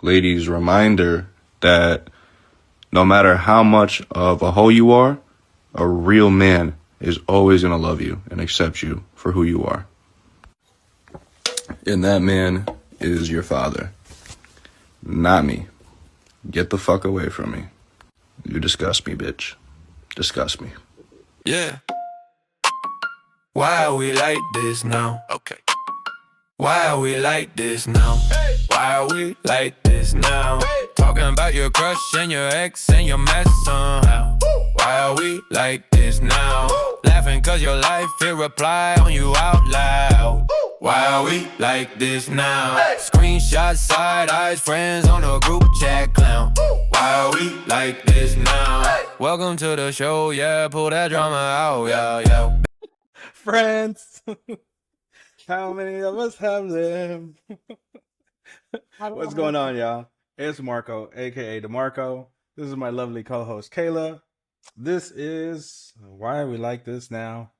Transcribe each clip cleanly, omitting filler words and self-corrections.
Ladies, reminder that no matter how much of a hoe you are, a real man is always going to love you and accept you for who you are. And that man is your father, not me. Get the fuck away from me. You disgust me, bitch. Disgust me. Yeah. Why are we like this now? Okay. Why are we like this now? Hey. Why are we like this now? Hey. Talking about your crush and your ex and your mess somehow. Why are we like this now? Laughing cause your life it reply on you out loud. Why are we like this now? Hey. Screenshot side eyes friends on a group chat clown. Why are we like this now? Hey. Welcome to the show, yeah, pull that drama out, yeah. Friends, how many of us have them? What's going on, y'all? It's Marco, aka DeMarco. This is my lovely co-host Kayla. This is Why Are We Like This Now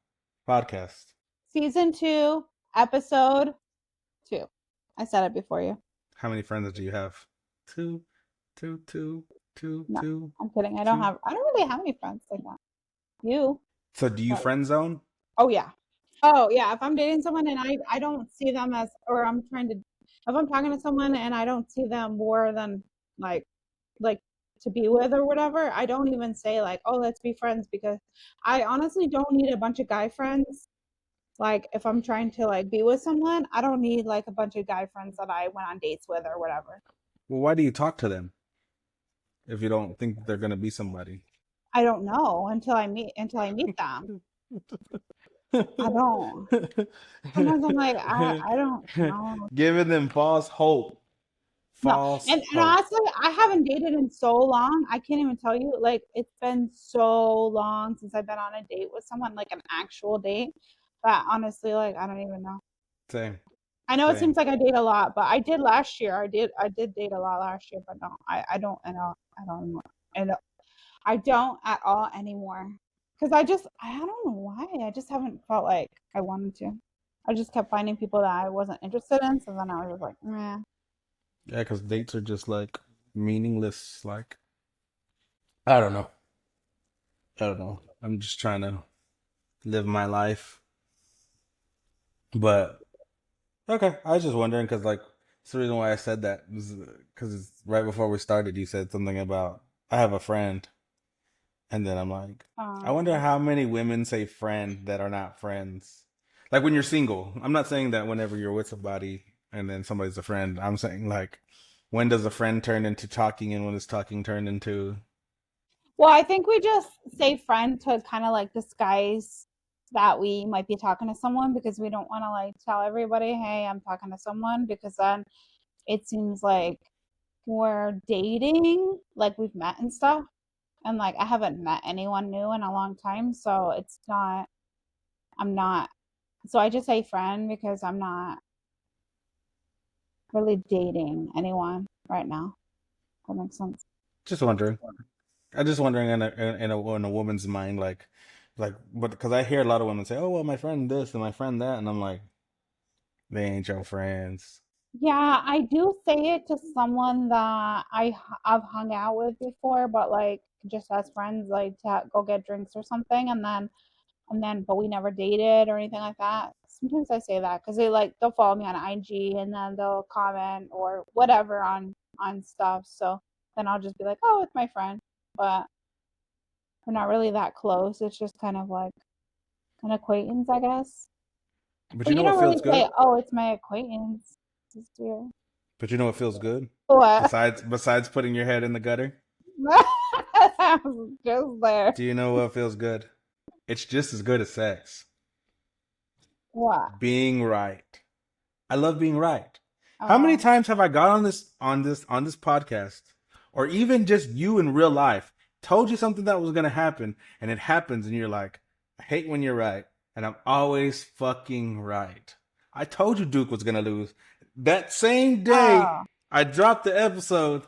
podcast. Season 2, episode 2. I said it before you. How many friends do you have? Two. No, Two. I'm kidding. I don't really have any friends like that. You? So do you friend zone? Oh yeah. If I'm dating someone and I don't see them as, or if I'm talking to someone and I don't see them more than like to be with or whatever, I don't even say like, oh, let's be friends, because I honestly don't need a bunch of guy friends. Like if I'm trying to like be with someone, I don't need like a bunch of guy friends that I went on dates with or whatever. Well, why do you talk to them if you don't think they're gonna be somebody? I don't know until I meet them. I don't. Sometimes I'm like, I don't know. Giving them false hope. No. And honestly, I haven't dated in so long. I can't even tell you. Like, it's been so long since I've been on a date with someone, like an actual date. But honestly, like, I don't even know. Same. I know it seems like I date a lot, but I did last year. I did date a lot last year, but no, I don't at all anymore. Because I don't know why. I just haven't felt like I wanted to. I just kept finding people that I wasn't interested in. So then I was just like, meh. Yeah, because dates are just like meaningless. Like, I don't know. I'm just trying to live my life. But, okay. I was just wondering because, like, that's the reason why I said that. Because right before we started, you said something about, I have a friend. And then I'm like, I wonder how many women say friend that are not friends. Like when you're single. I'm not saying that whenever you're with somebody and then somebody's a friend. I'm saying like, when does a friend turn into talking and when does talking turn into... Well, I think we just say friend to kind of like disguise that we might be talking to someone, because we don't want to like tell everybody, hey, I'm talking to someone, because then it seems like we're dating, like we've met and stuff. And like I haven't met anyone new in a long time, so I'm not, so I just say friend because I'm not really dating anyone right now. That makes sense. Just wondering. I'm just wondering in a woman's mind, but because I hear a lot of women say, oh, well, my friend this and my friend that. And I'm like, they ain't your friends. Yeah, I do say it to someone that I've hung out with before, but like just as friends, like to go get drinks or something, but we never dated or anything like that. Sometimes I say that because they'll follow me on IG and then they'll comment or whatever on stuff. So then I'll just be like, oh, it's my friend, but we're not really that close. It's just kind of like an acquaintance, I guess. But But you you know what don't really feels good? say, oh, it's my acquaintance. It's weird. But you know what feels good? What? Besides putting your head in the gutter? I was just there. Do you know what feels good? It's just as good as sex. What? Being right. I love being right. How many times have I got on this podcast, or even just you in real life, told you something that was gonna happen, and it happens, and you're like, I hate when you're right, and I'm always fucking right. I told you Duke was gonna lose. That same day I dropped the episode,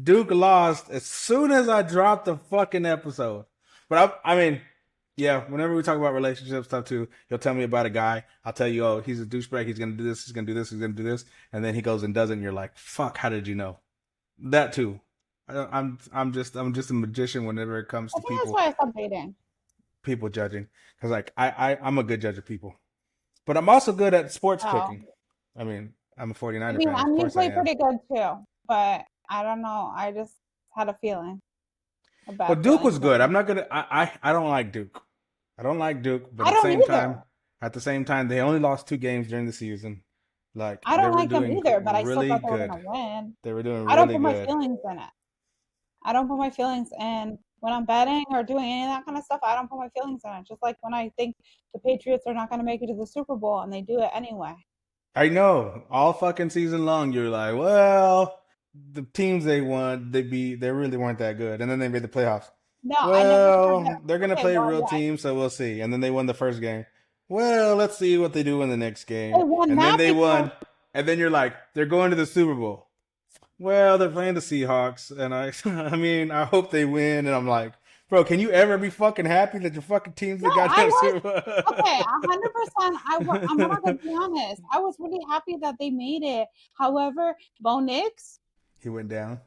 Duke lost as soon as I dropped the fucking episode. But I mean, yeah, whenever we talk about relationship stuff too, he'll tell me about a guy. I'll tell you, oh, he's a douchebag. He's going to do this. He's going to do this. He's going to do this. And then he goes and does it. And you're like, fuck, how did you know? That too. I'm just a magician whenever it comes I to think that's why I stopped dating. people judging, because like I'm a good judge of people, but I'm also good at sports Oh, picking. I mean, I'm a I 49er mean, fan, of I'm course I usually am. pretty good too, but I don't know. I just had a feeling, a Well, bad Duke feeling was good. today. I'm not gonna. I don't like Duke. I don't like Duke, but I don't either. at the same time, they only lost 2 games during the season. Like I they don't were like them doing either, but I still really thought they were good. gonna win. They were doing I don't really put my good. feelings in it. I don't put my feelings in when I'm betting or doing any of that kind of stuff. I don't put my feelings in it. Just like when I think the Patriots are not going to make it to the Super Bowl and they do it anyway. I know. All fucking season long, you're like, well, the teams they won, they beat, they really weren't that good, and then they made the playoffs. No, I never said that. Well, they're gonna Okay, play well, real yeah, teams, so we'll see. And then they won the first game. Well, let's see what they do in the next they game. won And then that they because won. And then you're like, they're going to the Super Bowl. Well, they're playing the Seahawks, and I mean, I hope they win. And I'm like, bro, can you ever be fucking happy that your fucking team's no, the I goddamn was Super okay, Bowl? 100%. I'm not going to be honest. I was really happy that they made it. However, Bo Nix, He went down.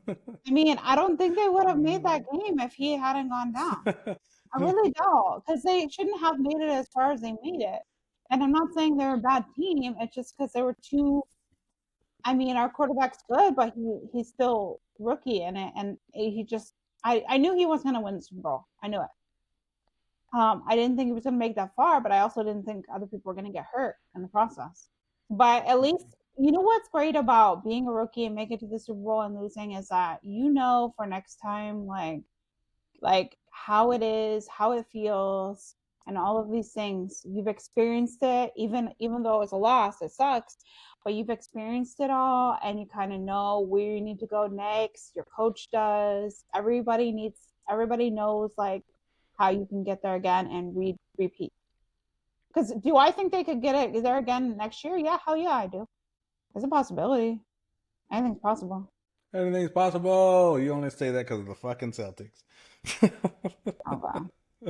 I mean, I don't think they would have made that game if he hadn't gone down. I really don't, because they shouldn't have made it as far as they made it. And I'm not saying they're a bad team. It's just because they were too. I mean, our quarterback's good, but he's still rookie in it, and he just. I knew he was going to win the Super Bowl. I knew it. I didn't think he was going to make that far, but I also didn't think other people were going to get hurt in the process. But at least you know what's great about being a rookie and making it to the Super Bowl and losing is that you know for next time, like how it is, how it feels, and all of these things. You've experienced it, even though it's a loss, it sucks, but you've experienced it all, and you kind of know where you need to go next. Your coach does. Everybody knows like how you can get there again and repeat. Because do I think they could get it there again next year? Yeah, hell yeah, I do. There's a possibility. Anything's possible. Everything's possible. You only say that because of the fucking Celtics. Okay,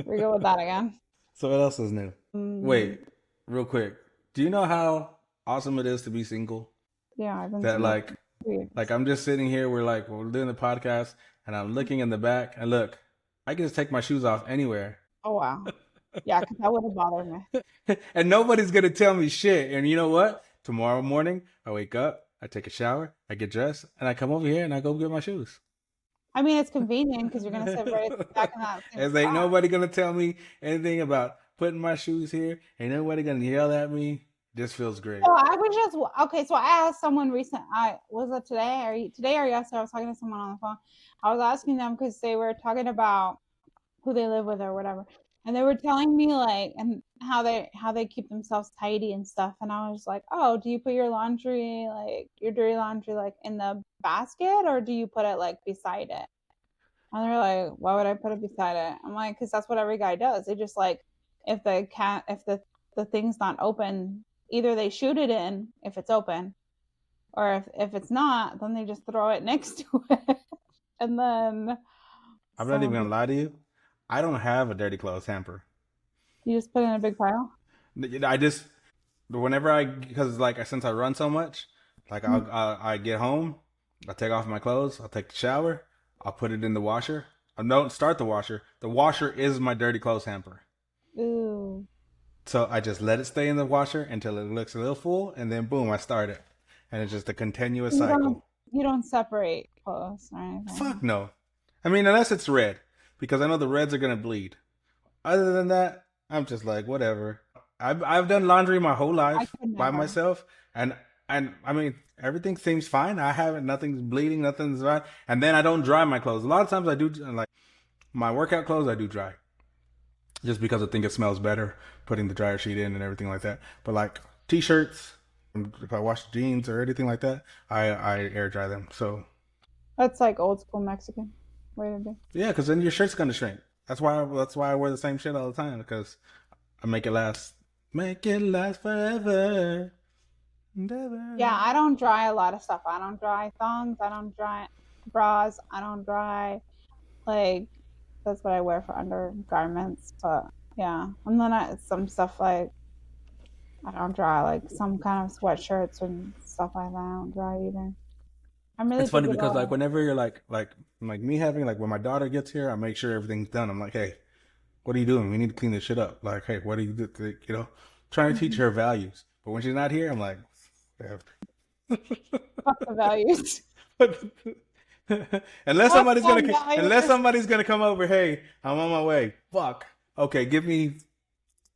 we go with that again. So what else is new? Wait, real quick. Do you know how awesome it is to be single? Yeah, I've been That single for 2 years. like I'm just sitting here. We're doing the podcast, and I'm looking in the back, and look, I can just take my shoes off anywhere, Oh wow. Yeah, because that would have bothered me. and nobody's gonna tell me shit. And you know what? Tomorrow morning, I wake up, I take a shower, I get dressed, and I come over here and I go get my shoes. I mean, it's convenient because you're gonna sit right back in that same It's ain't spot. nobody gonna tell me anything about putting my shoes here. Ain't nobody gonna yell at me. This feels great. So I was just okay. So I asked someone recent. I was it today or yesterday. I was talking to someone on the phone. I was asking them because they were talking about who they live with or whatever, and they were telling me like and how they keep themselves tidy and stuff. And I was like, oh, do you put your laundry like your dirty laundry like in the basket or do you put it like beside it? And they're like, why would I put it beside it? I'm like, because that's what every guy does. They just like, if the thing's not open, either they shoot it in if it's open, or if it's not, then they just throw it next to it. And then I'm not even someone gonna lie to you. I don't have a dirty clothes hamper. you just put it in a big pile. I just whenever because like since I run so much, like I get home, I take off my clothes, I'll take the shower, I'll put it in the washer. I don't start the washer. The washer is my dirty clothes hamper. Ooh. So I just let it stay in the washer until it looks a little full, and then boom, I start it, and it's just a continuous You don't cycle. you don't separate clothes or anything. Fuck no. I mean, unless it's red, because I know the reds are gonna bleed. Other than that, I'm just like whatever. I've done laundry my whole I life could by never. myself, and I mean everything seems fine. I haven't nothing's bleeding, nothing's right. And then I don't dry my clothes. A lot of times I do like my workout clothes. I do dry just because I think it smells better putting the dryer sheet in and everything like that. But like t-shirts, if I wash jeans or anything like that, I air dry them. So That's like old school Mexican way to be. yeah, because then your shirt's gonna shrink. That's why I wear the same shit all the time because I make it last. Make it last forever. Never. Yeah, I don't dry a lot of stuff. I don't dry thongs. I don't dry bras. I don't dry like that's what I wear for undergarments. But yeah, and then some stuff like I don't dry like some kind of sweatshirts and stuff like that. I don't dry either. I'm really It's funny picky because about like it. whenever you're like me having like when my daughter gets here, I make sure everything's done. I'm like, hey, what are you doing? We need to clean this shit up. Like, hey, what do you do? You know, trying to teach Mhm. her values. But when she's not here, I'm like, yeah. Fuck the values. Fuck them unless values. somebody's gonna come over. Hey, I'm on my way. Fuck. Okay, give me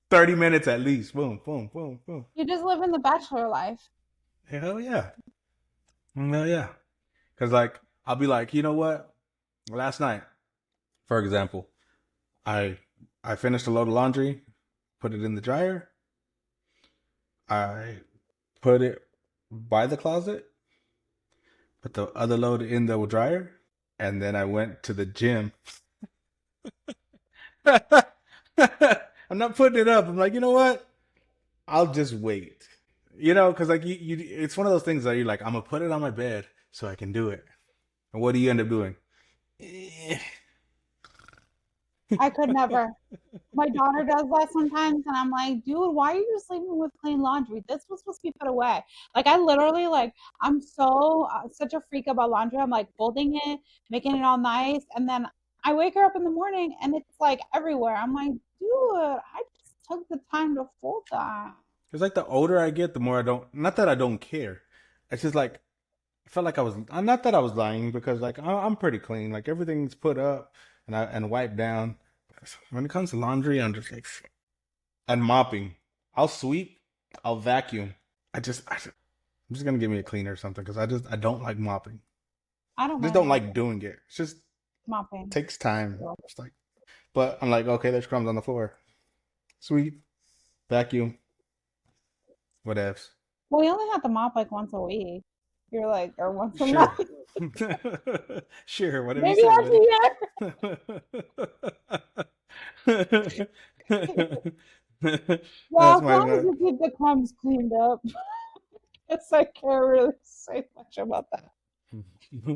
30 minutes at least. Boom, boom, boom, boom. You just live in the bachelor life. Hell yeah. Hell yeah. Because like I'll be like, you know what? Last night, for example, I I finished a load of laundry, put it in the dryer. I put it by the closet, put the other load in the dryer, and then I went to the gym. I'm not putting it up. I'm like, you know what? I'll just wait. You know, because like it's one of those things that you're like, I'm gonna put it on my bed so I can do it. And what do you end up doing? Eh. I could never. My daughter does that sometimes, and I'm like, dude, why are you sleeping with clean laundry? This was supposed to be put away. Like, I literally, like, I'm so, such a freak about laundry. I'm like folding it, making it all nice. And then I wake her up in the morning and it's like everywhere. I'm like, dude, I just took the time to fold that. It's like the older I get, the more I don't. Not that I don't care. It's just like I felt like I was. Not that I was lying because like I'm pretty clean. Like everything's put up and wiped down. When it comes to laundry, I'm just like and mopping. I'll sweep. I'll vacuum. I'm just gonna give me a cleaner or something because I don't like mopping. I don't I just mind don't like mopping. doing it. It's just Mopping. takes time. It's like, but I'm like, okay, there's crumbs on the floor. Sweep, vacuum, whatevs. Well, we only have to mop like once a week. You're like, or once a Sure. month. Sure, whatever you Maybe say, once a buddy. year. Well, That's as my long as you keep the crumbs cleaned up. Guess I can't really say much about that.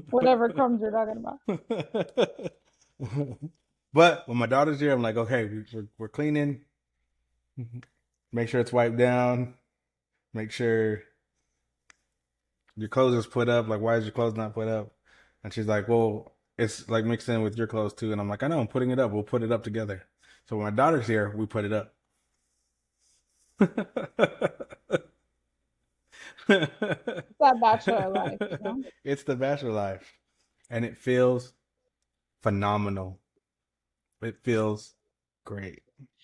Whatever crumbs you're talking about. But when my daughter's here, I'm like, okay, we're cleaning. Make sure it's wiped down. Make sure your clothes is put up. Like, why is your clothes not put up? And she's like, well, it's like mixed in with your clothes too. And I'm like, I know, I'm putting it up. We'll put it up together. So when my daughter's here, we put it up. That bachelor life, you know? It's the bachelor life. And it feels phenomenal. It feels great.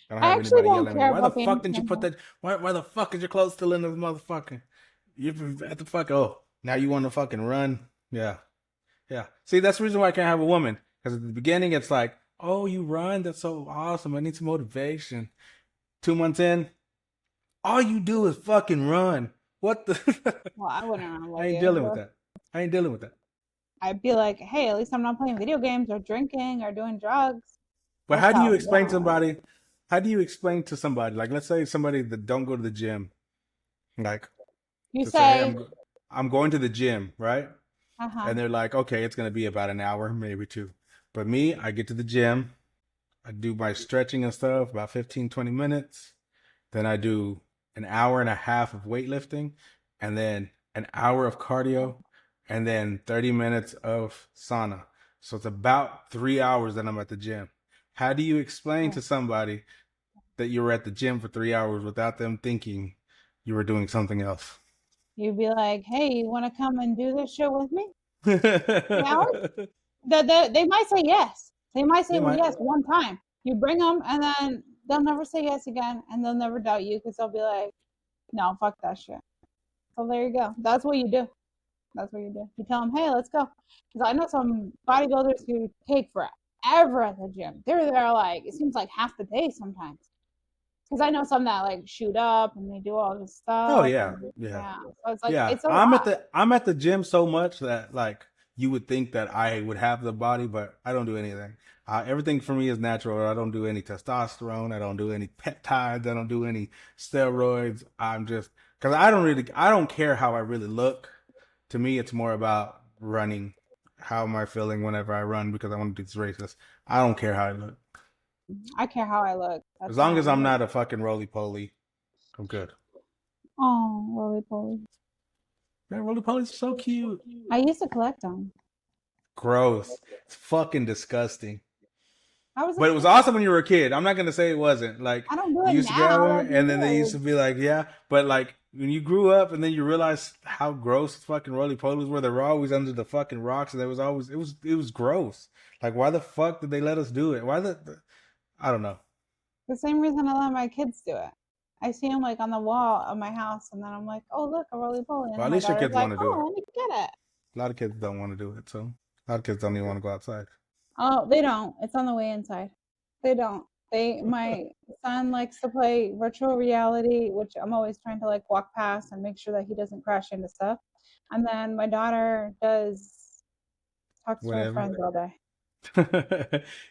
I don't I have actually anybody don't yelling at me. care Why the about being fuck didn't you put single. that? Why the fuck is your clothes still in this motherfucker? You at the fuck. Oh, now you want to fucking run? Yeah, yeah. See, that's the reason why I can't have a woman. Because at the beginning, it's like, oh, you run? That's so awesome. I need some motivation. 2 months in, all you do is fucking run. What the? Well, I wouldn't run I with ain't you. dealing with that. I ain't dealing with that. I'd be like, hey, at least I'm not playing video games or drinking or doing drugs. But That's how do you how, explain to yeah. somebody? How do you explain to somebody? Like, let's say somebody that don't go to the gym, like, You to say, hey, say, I'm going to the gym, right? uh-huh. And they're like, okay, it's gonna be about an hour, maybe two. But me, I get to the gym, I do my stretching and stuff, about 15, 20 minutes. Then I do an hour and a half of weightlifting, and then an hour of cardio, and then 30 minutes of sauna. So it's about 3 hours that I'm at the gym. How do you explain to somebody that you were at the gym for 3 hours without them thinking you were doing something else? You'd be like, hey, you want to come and do this shit with me? 3 hours? They might say yes. They might say They might. yes one time. You bring them, and then they'll never say yes again, and they'll never doubt you because they'll be like, no, fuck that shit. So there you go. That's what you do. That's what you do. You tell them, hey, let's go. Because I know some bodybuilders who take forever at the gym. They're there like, it seems like half the day sometimes. Because I know some that like shoot up and they do all this Oh stuff. yeah, And yeah. yeah. So it's like, Yeah, it's a lot. I'm at the gym so much that like you would think that I would have the body, but I don't do anything. Everything for me is natural. I don't do any testosterone. I don't do any peptides. I don't do any steroids. I'm just because I don't care how I really look. To me, it's more about running. How am I feeling whenever I run because I want to do these races? I don't care how I look. I care how I look. As That's long as all. I'm not a fucking roly poly, I'm good. Oh, roly poly. Man, roly polies are so cute. I used to collect them. Gross. It's fucking disgusting. I was a But it was kid. awesome when you were a kid. I'm not gonna say it wasn't. Like I don't do you it used to grab now. them, That'd be and then they used to weird. be like, yeah. But like when you grew up, and then you realize how gross fucking roly polies were. They were always under the fucking rocks, and there was always it was gross. Like why the fuck did they let us do it? Why I don't know. The same reason I let my kids do it. I see them like on the wall of my house, and then I'm like, oh look, a roly poly, and Well, then at my least your daughter's kids like, want to do it. oh, let me get it. A lot of kids don't want to do it, so a lot of kids don't even want to go outside. Oh, they don't. It's on the way inside. They don't. My son likes to play virtual reality, which I'm always trying to like walk past and make sure that he doesn't crash into stuff. And then my daughter talks to her Whatever. friends all day.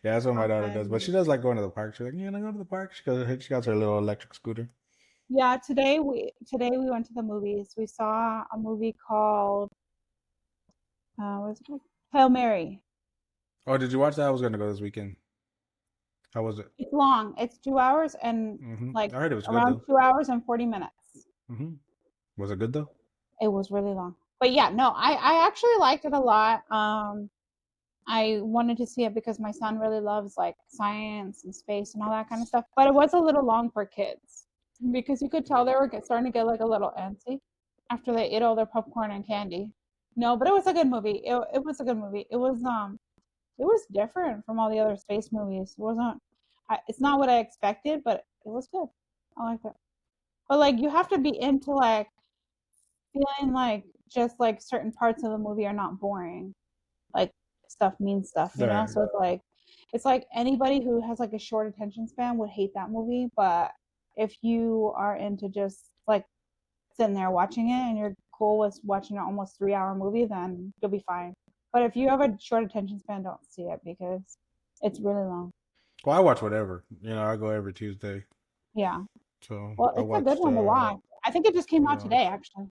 Yeah, that's what my daughter does. But And she does like going to the park. She's like, yeah, I go to the park. She got her little electric scooter. yeah, today we went to the movies. We saw a movie called what's it called? Hail Mary. Oh, did you watch that? I was gonna go this weekend. How was it? It's long. It's 2 hours and like I heard it was good around though. 2 hours and 40 minutes. Was it good though? It was really long. But yeah, no, I actually liked it a lot. I wanted to see it because my son really loves like science and space and all that kind of stuff. But it was a little long for kids because you could tell they were starting to get like a little antsy after they ate all their popcorn and candy. No, but it was a good movie. It was a good movie. It was different from all the other space movies. It wasn't. It's not what I expected, but it was good. I liked it. But like you have to be into like feeling like just like certain parts of the movie are not boring. Like stuff means stuff, you know? Right. So it's like anybody who has like a short attention span would hate that movie, but if you are into just like sitting there watching it and you're cool with watching an almost 3 hour movie, then you'll be fine. But if you have a short attention span, don't see it because it's really long. Well, I watch whatever. I go every Tuesday. Yeah. So Well, I it's a good one to watch. I think it just came out today, actually.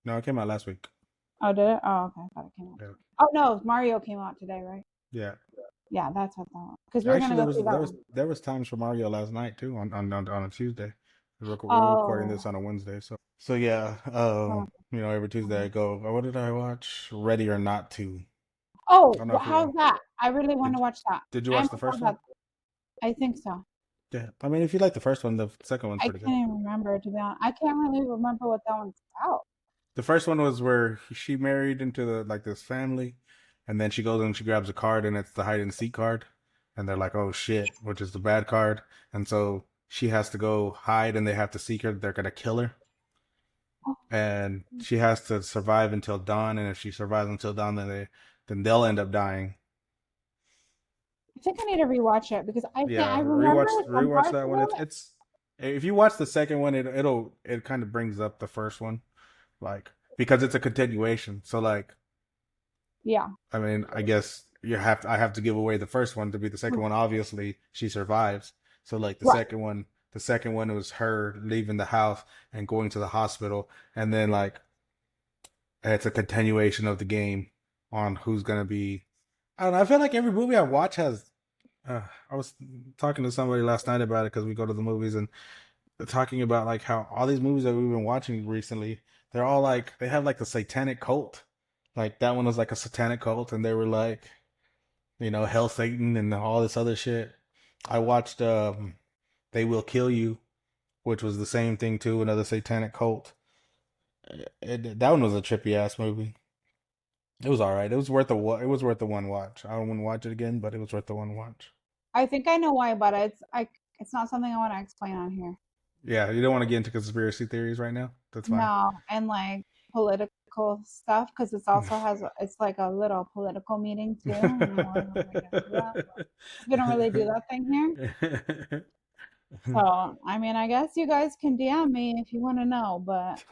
No, it came out last week. Oh, did it? Oh, okay. I thought it came out. Yeah. Oh no, Mario came out today, right? Yeah. Yeah, that's what that was. Because we're Actually, gonna go see that one. there was times for Mario last night too on a Tuesday. We're Oh. recording this on a Wednesday, so yeah. Every Tuesday I go. What did I watch? Ready or Not to. Oh, don't know if you- how's that? I really want to watch that. Did you watch the first one? I think so. Yeah. I mean, if you like the first one, the second one's I pretty can't good. even remember, to be honest. I can't really remember what that one's about. The first one was where she married into this family, and then she goes and she grabs a card, and it's the hide and seek card, and they're like, "Oh shit," which is the bad card, and so she has to go hide, and they have to seek her. They're gonna kill her, and she has to survive until dawn. And if she survives until dawn, then they'll end up dying. I think I need to rewatch it because I Yeah, remember rewatch that one. of it. It's if you watch the second one, it kind of brings up the first one, like because it's a continuation. So like. Yeah. I mean, I guess I have to give away the first one to be the second one. Obviously, she survives. So like the second one was her leaving the house and going to the hospital, and then like it's a continuation of the game on who's gonna be. I don't know. I feel like every movie I watch has. I was talking to somebody last night about it because we go to the movies and they're talking about like how all these movies that we've been watching recently, they're all like they have like the satanic cult. Like that one was like a satanic cult, and they were like, Hell Satan and all this other shit. I watched They Will Kill You, which was the same thing too, another satanic cult. That one was a trippy ass movie. It was all right. It was worth the one watch. I wouldn't watch it again, but it was worth the one watch. I think I know why, but it's not something I want to explain on here. Yeah, you don't want to get into conspiracy theories right now. That's fine. No, and like political stuff because it's like a little political meeting too. We don't really do that thing here. So I mean, I guess you guys can DM me if you want to know, but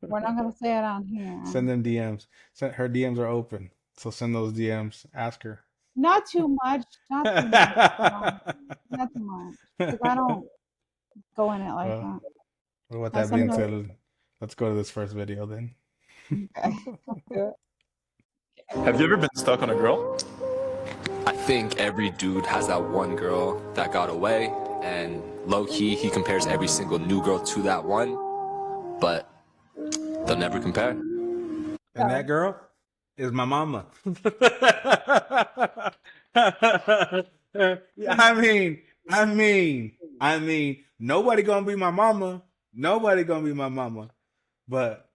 we're not gonna say it on here. Send them DMs. Her DMs are open, so send those DMs. Ask her. Not too much. Not too much. Not too much. Because I don't go in it like that. Well, with that being said, let's go to this first video then. Okay. Let's do it. Have you ever been stuck on a girl? I think every dude has that one girl that got away, and low-key, he compares every single new girl to that one, but they'll never compare. And that girl is my mama. I mean, nobody gonna be my mama. Nobody gonna be my mama. But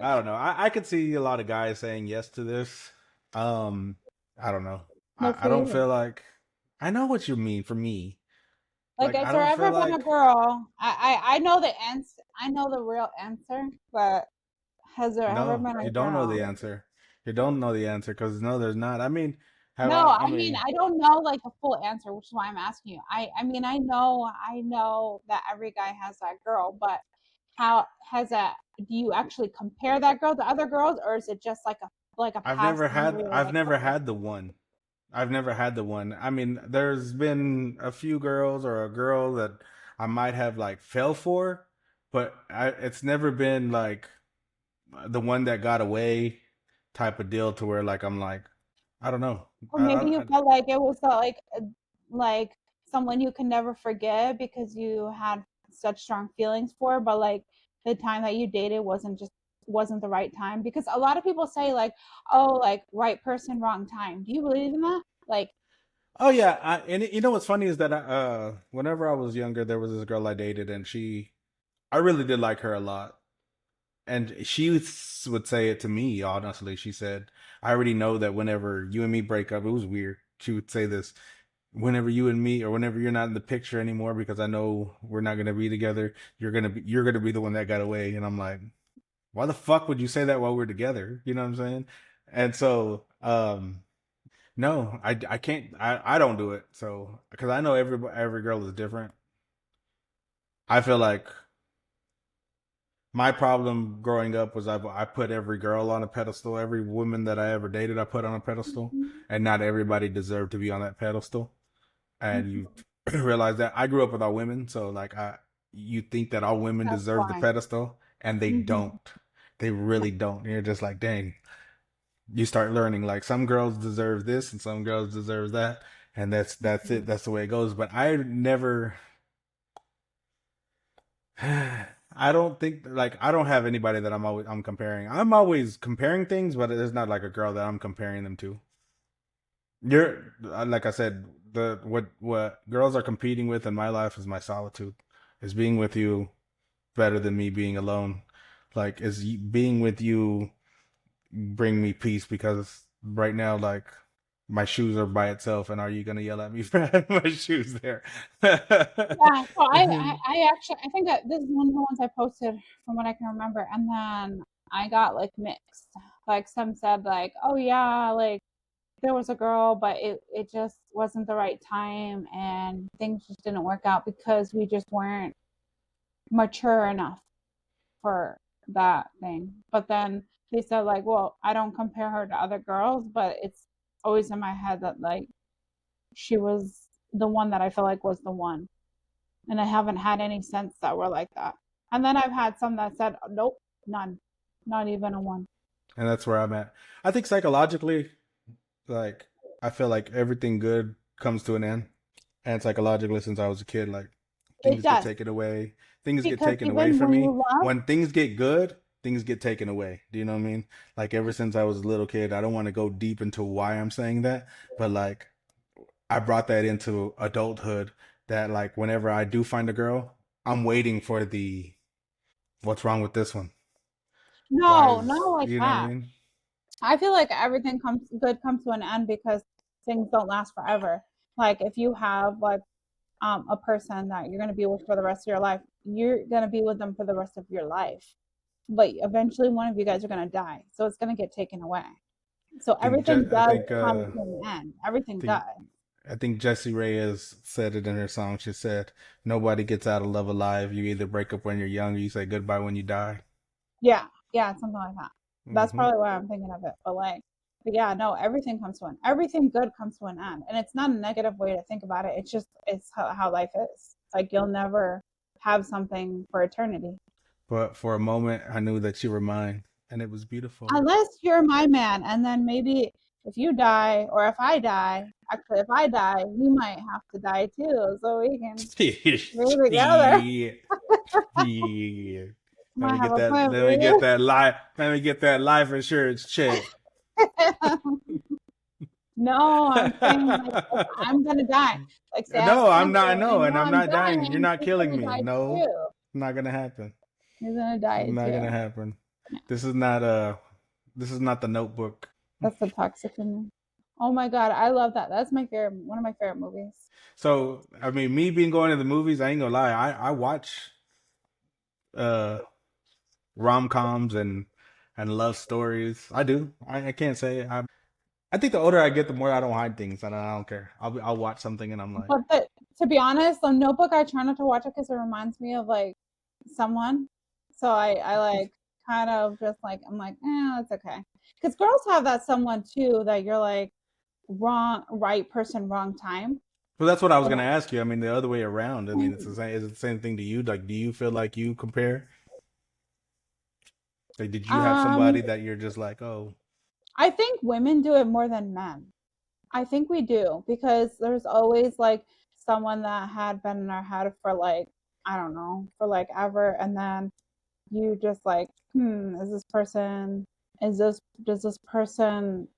I don't know. I could see a lot of guys saying yes to this. Um, I don't know. No, I for don't you. feel like I know what you mean for me. Like, I has there don't feel ever been a like girl? I know the answer. I know the real answer, but has there ever no, been a you don't know the girl? answer. You don't know the answer because no, there's not. I mean, have No, I I mean, mean, I don't know like the full answer, which is why I'm asking you. I mean, I know that every guy has that girl, but how has that? Do you actually compare that girl to other girls, or is it just like a passing where you're I've like, never oh, had the one. I've never had the one. I mean, there's been a few girls or a girl that I might have like fell for, but it's never been like the one that got away type of deal to where like I'm like, I don't know. or maybe you felt like it was like someone you can never forget because you had such strong feelings for, but like the time that you dated wasn't the right time. Because a lot of people say like, oh, like right person, wrong time. Do you believe in that? Like, Oh yeah, and you know what's funny is that whenever I was younger, there was this girl I dated, and I really did like her a lot, and would say it to me. Honestly, she said, "I already know that whenever you and me break up, it was weird." She would say this, whenever you and me, or whenever you're not in the picture anymore, because I know we're not gonna be together, you're gonna be the one that got away. And I'm like, why the fuck would you say that while we're together? You know what I'm saying? And so, no, I can't, I don't do it. So, because I know every girl is different. I feel like my problem growing up was I put every girl on a pedestal. Every woman that I ever dated, I put on a pedestal, and not everybody deserved to be on that pedestal. And you realize that I grew up with all women, so like you think that all women that's deserve the why. pedestal, and they Mm-hmm. don't. They really don't. And you're just like, dang. You start learning like some girls deserve this and some girls deserve that, and that's it. That's the way it goes. But I never. I don't think like I don't have anybody that I'm comparing. I'm always comparing things, but there's not like a girl that I'm comparing them to. You're like I said, the what girls are competing with in my life is my solitude. Is being with you better than me being alone? Like being with you bring me peace because right now like my shoes are by itself and are you gonna yell at me for having my shoes there? Yeah, so I actually I think that this is one of the ones I posted from what I can remember, and then I got like mixed. Like some said like, oh yeah, like there was a girl, but it just wasn't the right time, and things just didn't work out because we just weren't mature enough for that thing. But then they said like, well, I don't compare her to other girls, but it's always in my head that like she was the one that I feel like was the one. And I haven't had any since that were like that. And then I've had some that said, nope, none, not even a one. And that's where I'm at. I think psychologically, like I feel like everything good comes to an end. And psychologically, since I was a kid, like It things get does. taken away. Things get Because taken away even from when you me. love, When things get good, things get taken away. Do you know what I mean? Like ever since I was a little kid, I don't want to go deep into why I'm saying that, but like I brought that into adulthood that like whenever I do find a girl, I'm waiting for the what's wrong with this one? Why no, not is like you know what I that. mean? I feel like everything comes to an end because things don't last forever. Like if you have like a person that you're gonna be with for the rest of your life, you're gonna be with them for the rest of your life. But eventually one of you guys are gonna die. So it's gonna get taken away. So everything I does think come to an end. Everything think does. I think Jessie Reyes said it in her song. She said, "Nobody gets out of love alive. You either break up when you're young, or you say goodbye when you die." Yeah, yeah, something like that. That's Hmm. probably why I'm thinking of it. But yeah, no, everything comes to an everything good comes to an end, and it's not a negative way to think about it. It's just it's how life is. Like you'll never have something for eternity But for a moment, I knew that you were mine, and it was beautiful. unless you're my man, and then maybe if you die or if I die, actually if I die, you might have to die too, so we can be together. Yeah. Yeah. Might have a Let plan for me you. get that life. Let me get that life insurance check. No, I'm saying like if I'm gonna die. Like say I have No, I'm not. cancer No, and and I'm I'm not dying, and you're dying, not he's killing gonna me. die No, too. not gonna happen. He's gonna die Not gonna too. happen. Yeah. This is not the Notebook. That's the toxic in me. Oh my god, I love that. That's my favorite, one of my favorite movies. So I mean, me being going to the movies, I ain't gonna lie. I watch uh rom coms and love stories. I do. I can't say I think the older I get, the more I don't hide things, and I don't care. I'll watch something and I'm like, But to be honest, the Notebook, I try not to watch it because it reminds me of like someone. So I like kind of just like I'm like, it's okay. Because girls have that someone too that you're like right person, wrong time. well, that's what I was gonna ask you. I mean, the other way around. I mean, it's the same. Is it the same thing to you? Like, do you feel like you compare? Like, did you have Um, somebody that you're just like, oh, I think women do it more than men. I think we do because there's always like someone that had been in our head for like, I don't know, for like ever. And then you just like, is this person, is this, does this person,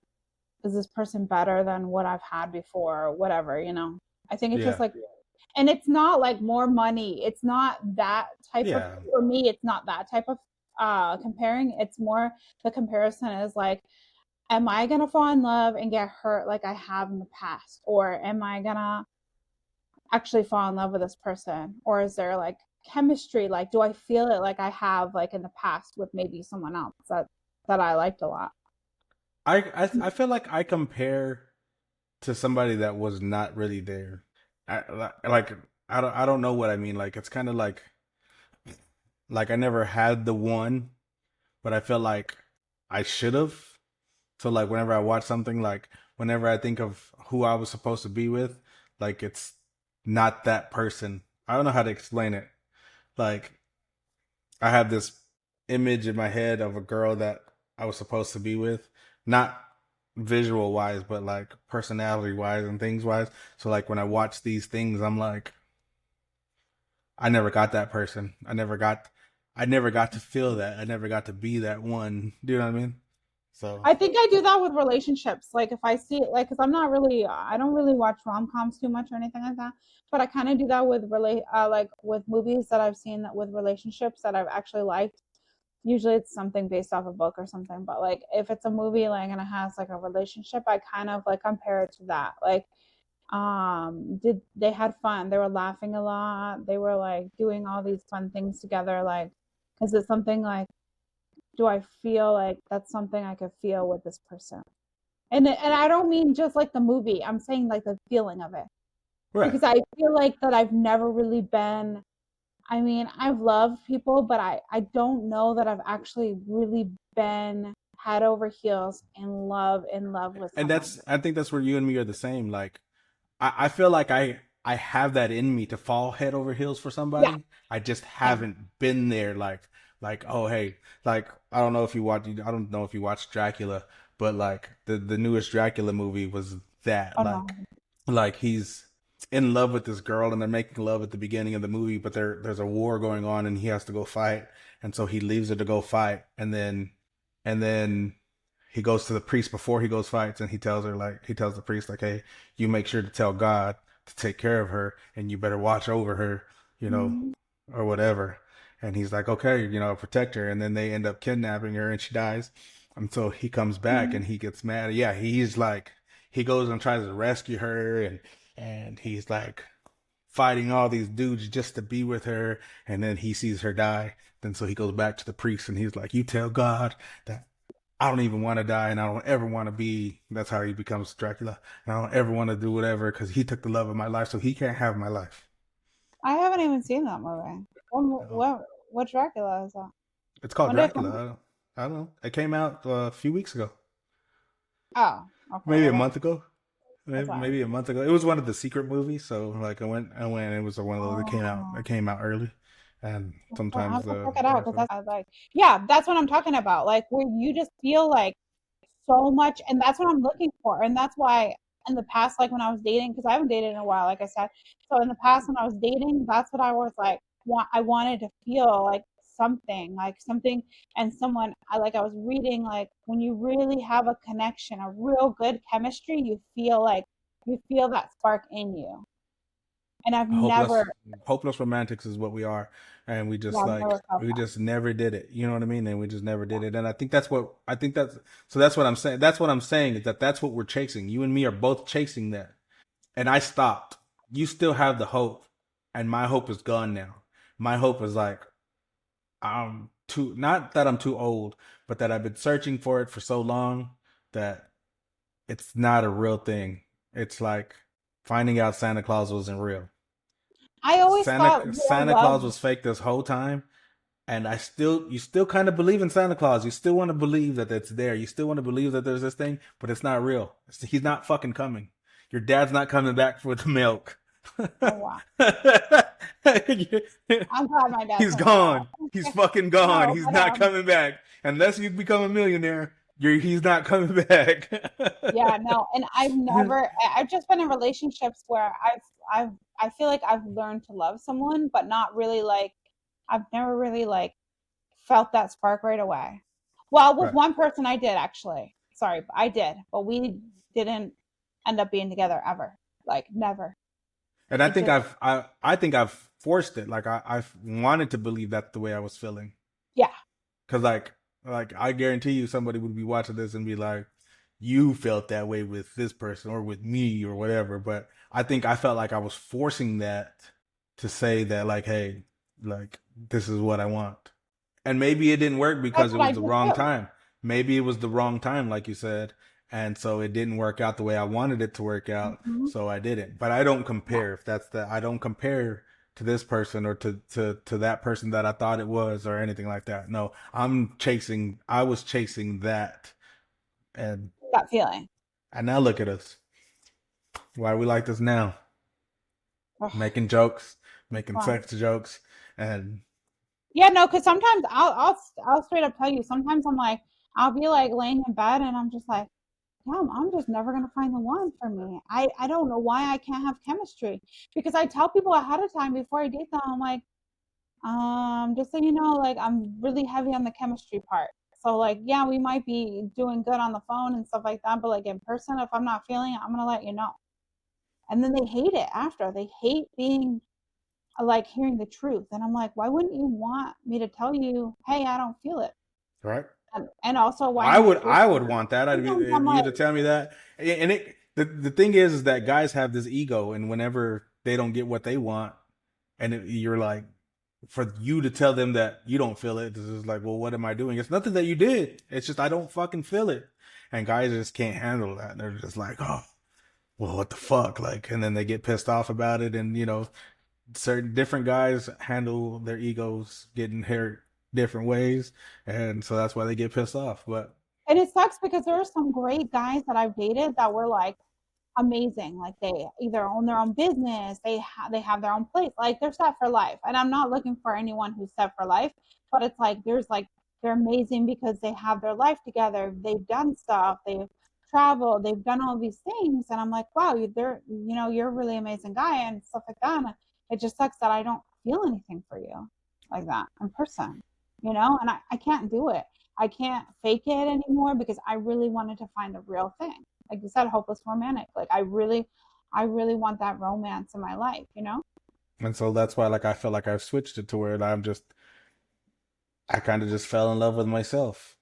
is this person better than what I've had before or whatever, you know? I think it's just yeah, like, and it's not like more money. It's not that type of, yeah, for me, it's not that type of comparing. It's more the comparison is like, am I gonna fall in love and get hurt like I have in the past? Or am I gonna actually fall in love with this person? Or is there like chemistry? Like, do I feel it like I have like in the past with maybe someone else that I liked a lot? I feel like I compare to somebody that was not really there. Like I don't know what I mean. Like it's kind of like I never had the one, but I feel like I should have. So like whenever I watch something, like whenever I think of who I was supposed to be with, like it's not that person. I don't know how to explain it. Like I have this image in my head of a girl that I was supposed to be with, not visual wise, but like personality wise and things wise. So like when I watch these things, I'm like, I never got that person. I never got to feel that. I never got to be that one. Do you know what I mean? So I think I do that with relationships. Like if I see it, like, cause I'm not really, I don't really watch rom coms too much or anything like that. But I kind of do that with like with movies that I've seen that with relationships that I've actually liked. Usually it's something based off a book or something. But like if it's a movie like and it has like a relationship, I kind of like compare it to that. Like, did they had fun? They were laughing a lot. They were like doing all these fun things together. Like, is it something like do I feel like that's something I could feel with this person? And I don't mean just like the movie. I'm saying like the feeling of it. right. Because I feel like that I've never really been I mean, I've loved people, but I don't know that I've actually really been head over heels in love with And someone. I think that's where you and me are the same. Like I feel like I have that in me to fall head over heels for Yeah. somebody. I just Same. haven't been there. Like oh hey, like I don't know if you watch. I don't know if you watched Dracula, but like the newest Dracula movie was that Oh no. like he's in love with this girl and they're making love at the beginning of the movie, but there's a war going on and he has to go fight, and so he leaves her to go fight, and then he goes to the priest before he goes fights, and he tells the priest like, hey, you make sure to tell God to take care of her and you better watch over her, you know, Mm-hmm. or whatever. And he's like, okay, you know, protect her. And then they end up kidnapping her and she dies. And so he comes back and he gets mad. Yeah, he's like, he goes and tries to rescue her, and he's like fighting all these dudes just to be with her. And then he sees her die. Then so he goes back to the priest and he's like, you tell God that I don't even want to die and I don't ever want to be. That's how he becomes Dracula. And I don't ever want to do whatever because he took the love of my life, so he can't have my life. I haven't even seen that movie. You know? What Dracula is that? It's called When did it come Dracula. I don't know. It came out a few weeks ago, out? Oh, okay. maybe a Well, month ago. that's fine. Maybe a month ago. It was one of the secret movies, so like I went. And it was one of those that came out. Oh. It came out early, and I'll sometimes have to the check it out because rest. that's I like yeah, that's what I'm talking about. Like where you just feel like so much, and that's what I'm looking for. And that's why in the past, like when I was dating, because I haven't dated in a while, like I said. So in the past when I was dating, that's what I was like I wanted to feel like something, and someone, I was reading, like, when you really have a connection, a real good chemistry, you feel that spark in you. And I've hopeless never, hopeless romantics is what we are, and we just I've never felt we that. just never did it, you know what I mean? And we just never did it. And that's what I'm saying. That's what I'm saying, is that that's what we're chasing. You and me are both chasing that, and I stopped. You still have the hope, and my hope is gone now. My hope is like, I'm too, not that I'm too old, but that I've been searching for it for so long that it's not a real thing. It's like finding out Santa Claus wasn't real. I always thought real Santa Claus love, was fake this whole time, and you still kind of believe in Santa Claus. You still want to believe that it's there. You still want to believe that there's this thing, but it's not real. He's not fucking coming. Your dad's not coming back for the milk. oh wow, I'm glad my dad's He's coming gone. back. He's fucking gone. No, He's but not coming back unless you become a millionaire. He's not coming back. yeah, no, and I've just been in relationships where I feel like I've learned to love someone, but not really, like, I've never really, like, felt that spark right away. Well, with Right. one person I did, actually. Sorry, I did, but we didn't end up being together ever. Like, never. And I It think just, I think I've forced it. Like I've wanted to believe that's the way I was feeling. yeah. Cause like I guarantee you somebody would be watching this and be like, you felt that way with this person or with me or whatever. But I think I felt like I was forcing that to say that, like, hey, like, this is what I want. And maybe it didn't work because That's it what was I the did wrong too. time. Maybe it was the wrong time, like you said. And so it didn't work out the way I wanted it to work out. Mhm. So I didn't. But I don't Yeah. compare. If that's I don't compare to this person or to that person that I thought it was or anything like that. No, I was chasing that. And That feeling. now look at us. Why we like this now? Ugh, Making jokes, making wow. sex jokes, and Yeah, no, because sometimes I'll straight up tell you, sometimes I'm like, I'll be like laying in bed and I'm just like, damn, I'm just never gonna find the one for me. I don't know why I can't have chemistry. Because I tell people ahead of time before I date them, I'm like, just so you know, like, I'm really heavy on the chemistry part. So, like, yeah, we might be doing good on the phone and stuff like that, but like in person, if I'm not feeling it, I'm gonna let you know. And then they hate it after. They hate being, like, hearing the truth. And I'm like, why wouldn't you want me to tell you, hey, I don't feel it? right. And also, why am I I forcing would it? want that. I'd be, Sometimes I'm if you like, to tell me that. And the thing is that guys have this ego, and whenever they don't get what they want, and you're like, for you to tell them that you don't feel it, it's just like, well, what am I doing? It's nothing that you did. It's just I don't fucking feel it, and guys just can't handle that. They're just like, oh, well, what the fuck, like, and then they get pissed off about it, and certain different guys handle their egos getting hurt different ways, and so that's why they get pissed off. But and it sucks because there are some great guys that I've dated that were like amazing. Like, they either own their own business, they have their own place, like they're set for life. And I'm not looking for anyone who's set for life, but it's like there's like they're amazing because they have their life together. They've done stuff. They've traveled. They've done all these things, and I'm like, wow, you're a really amazing guy and stuff like that. And it just sucks that I don't feel anything for you like that in person, and I can't do it. I can't fake it anymore because I really wanted to find a real thing. Like you said, hopeless romantic. Like, I really want that romance in my life. and so that's why, like, I feel like I've switched it to where I kind of just fell in love with myself.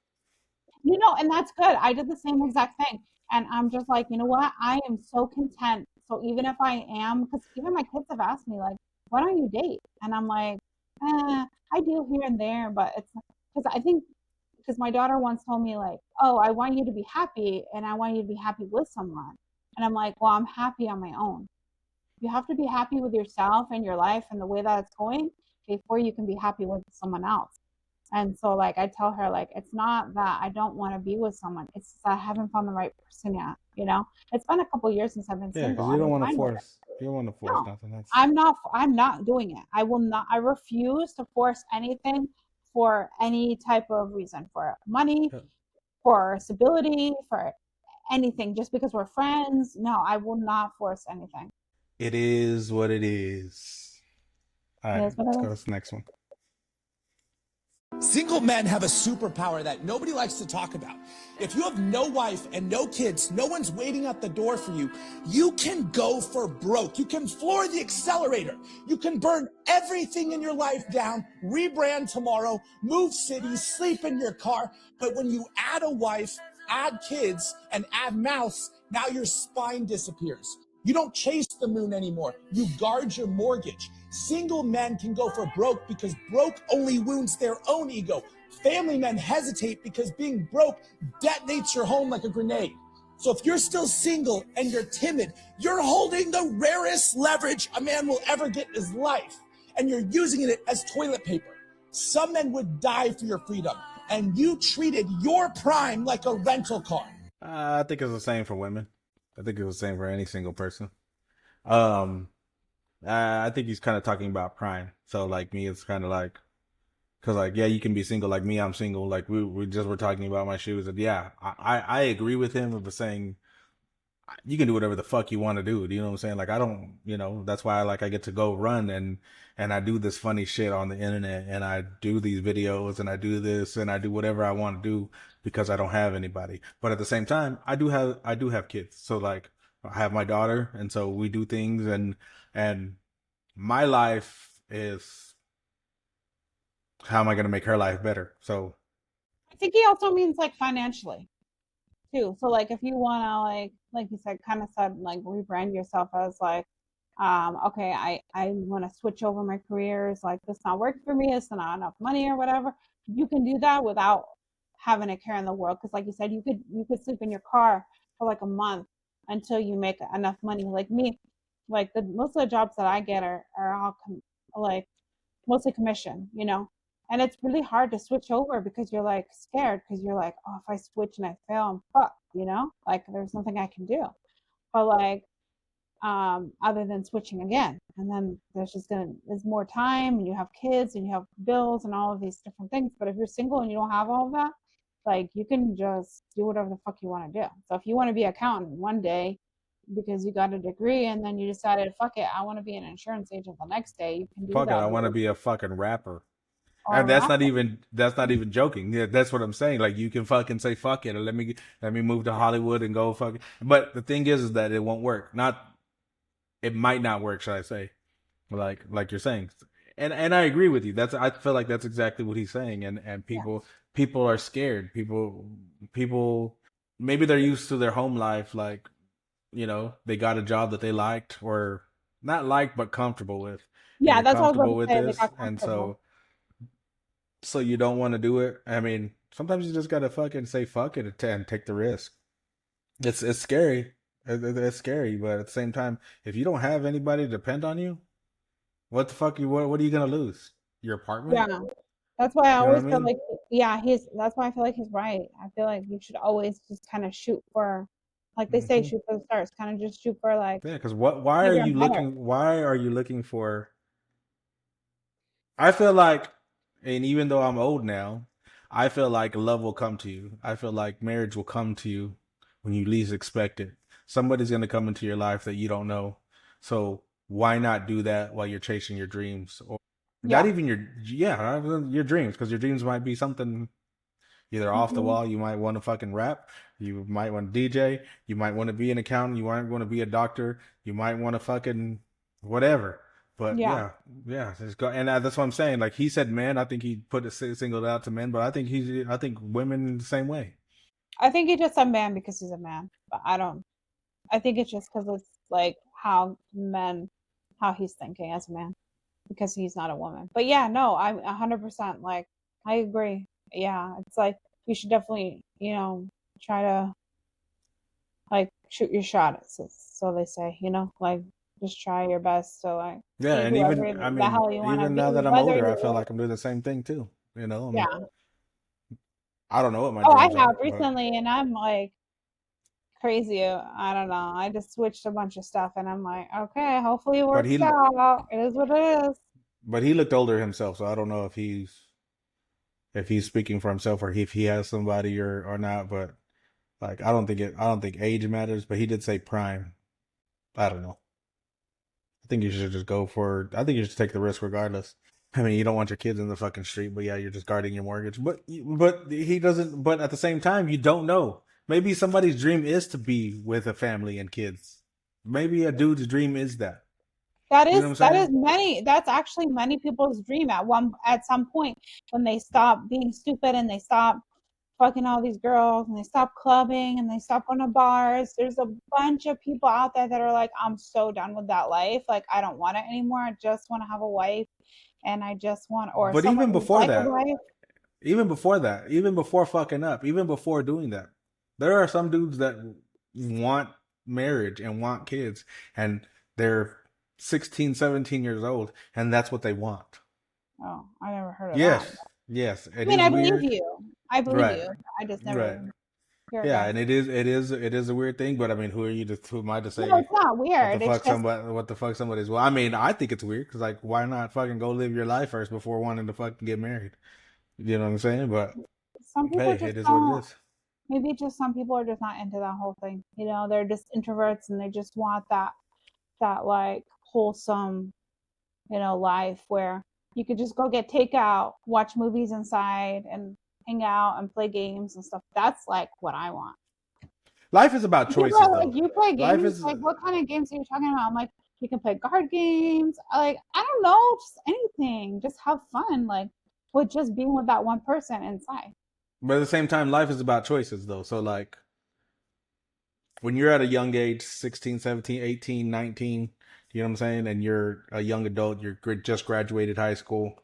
And that's good. I did the same exact thing. And I'm just like, you know what? I am so content. So even if I am, because even my kids have asked me, like, why don't you date? And I'm like, I do here and there, but it's because I think, because my daughter once told me, like, oh, I want you to be happy and I want you to be happy with someone. And I'm like, well, I'm happy on my own. You have to be happy with yourself and your life and the way that it's going before you can be happy with someone else. And so, like, I tell her, like, it's not that I don't want to be with someone. It's that I haven't found the right person yet. It's been a couple years since I've been Yeah, because single, and I'm fine with it. you don't want to force No, nothing. That's I'm not doing it. I will not. I refuse to force anything for any type of reason, for money, yeah. for stability, for anything, just because we're friends. No, I will not force anything. It is what it is. All It right, is what let's it go is. to the next one. Single men have a superpower that nobody likes to talk about. If you have no wife and no kids, no one's waiting at the door for you, you can go for broke. You can floor the accelerator. You can burn everything in your life down, rebrand tomorrow, move cities, sleep in your car. But when you add a wife, add kids, and add mouths, now your spine disappears. You don't chase the moon anymore. You guard your mortgage. Single men can go for broke because broke only wounds their own ego. Family men hesitate because being broke detonates your home like a grenade. So if you're still single and you're timid, you're holding the rarest leverage a man will ever get in his life. And you're using it as toilet paper. Some men would die for your freedom. And you treated your prime like a rental car. I think it's the same for women. I think it's the same for any single person. I think he's kind of talking about prime. So like me, it's kind of like, cause like, yeah, you can be single. Like me, I'm single. Like we just were talking about my shoes, and yeah, I agree with him of saying you can do whatever the fuck you want to do. Do you know what I'm saying? Like I don't, that's why I get to go run and I do this funny shit on the internet, and I do these videos, and I do this, and I do whatever I want to do because I don't have anybody. But at the same time, I do have kids. So like I have my daughter, and so we do things, and my life is, how am I going to make her life better? So I think he also means like financially too. So like if you want to like you said, kind of said like rebrand yourself as like, okay, I want to switch over my careers. Like this not working for me. It's not enough money or whatever. You can do that without having a care in the world. Because like you said, you could sleep in your car for like a month until you make enough money. Like me, like most of the jobs that I get are all like mostly commission, and it's really hard to switch over because you're like scared because you're like, oh, if I switch and I fail, I'm fucked, like there's nothing I can do. But like, other than switching again, and then there's more time, and you have kids and you have bills and all of these different things. But if you're single and you don't have all of that, like you can just do whatever the fuck you want to do. So if you want to be an accountant one day because you got a degree and then you decided, fuck it, I want to be an insurance agent the next day, you can do fuck it, that. I want to be a fucking rapper. Or And that's not even joking. Yeah, that's what I'm saying. Like you can fucking say fuck it, or let me move to Hollywood and go fucking. But the thing is that it won't work. It might not work, should I say? Like you're saying, and I agree with you. I feel like that's exactly what he's saying. And people are scared. People maybe they're used to their home life. Like they got a job that they liked, or not liked but comfortable with. Yeah, that's what I comfortable was with saying. this, and so you don't want to do it. I mean, sometimes you just gotta fucking say fuck it and take the risk. It's scary. It's scary, but at the same time, if you don't have anybody to depend on you, what the fuck? What are you gonna lose? Your apartment? Yeah, that's why I You know what always I feel mean? like, that's why I feel like he's right. I feel like you should always just kind of shoot for, like they say, Hmm. shoot for the stars. Kind of just shoot for like Yeah, because why are bigger you and better. looking? Why are you looking for? I feel like, and even though I'm old now, I feel like love will come to you. I feel like marriage will come to you when you least expect it. Somebody's going to come into your life that you don't know. So why not do that while you're chasing your dreams? Or not Yeah. even your dreams, because your dreams might be something either off the Hmm. wall. You might want to fucking rap. You might want to DJ. You might want to be an accountant. You might want to be a doctor. You might want to fucking whatever. But Yeah. yeah, just go. And that's what I'm saying. Like he said, men. I think he put it singled out to men, but I think women the same way. I think he just a man because he's a man, but I think it's just because it's like how he's thinking as a man because he's not a woman. But yeah, no, I'm 100% like, I agree. Yeah, it's like you should definitely, try to like shoot your shot, so they say, like just try your best to like Yeah, be and whoever even I the mean, hell you want to even be, now that I'm whether older, I you're feel like I'm doing the same thing too. yeah. I don't know what my Oh, I dreams have are, but recently, and I'm like crazy. I don't know. I just switched a bunch of stuff, and I'm like, okay, hopefully it but works he out. It is what it is. but he looked older himself, so I don't know if he's speaking for himself or if he has somebody or not. But like, I don't think age matters. But he did say prime. I don't know. I think you should just go for. I think you should take the risk regardless. I mean, you don't want your kids in the fucking street, but yeah, you're just guarding your mortgage. But he doesn't. But at the same time, you don't know. Maybe somebody's dream is to be with a family and kids. Maybe a dude's dream is that. You know what I'm saying? That's actually many people's dream at some point when they stop being stupid and they stop fucking all these girls and they stop clubbing and they stop going to bars. There's a bunch of people out there that are like, I'm so done with that life. Like, I don't want it anymore. I just want to have a wife and I just want, or But someone even who's before like a that, wife. even before fucking up, even before doing that, there are some dudes that want marriage and want kids, and they're 16, 17 years old, and that's what they want. Oh, I never heard of Yes, that. yes, I it mean, is I believe weird. you. I believe Right, you. I just right. never hear Yeah, that. and it is a weird thing, but I mean, who am I to No, say it's not weird. It's just what the fuck somebody's? Well, I mean, I think it's weird because like, why not fucking go live your life first before wanting to fucking get married? You know what I'm saying? But some people hey, just it is what it don't. is. Maybe just some people are just not into that whole thing. You know, they're just introverts and they just want that like wholesome, life where you could just go get takeout, watch movies inside, and hang out and play games and stuff. That's like what I want. Life is about People choices, are like, though. you play Life games? is Like, what kind of games are you talking about? I'm like, you can play card games. Like, I don't know, just anything. Just have fun, like, with just being with that one person inside. But at the same time, life is about choices, though. So, like, when you're at a young age 16, 17, 18, 19, you know what I'm saying? And you're a young adult, you're just graduated high school.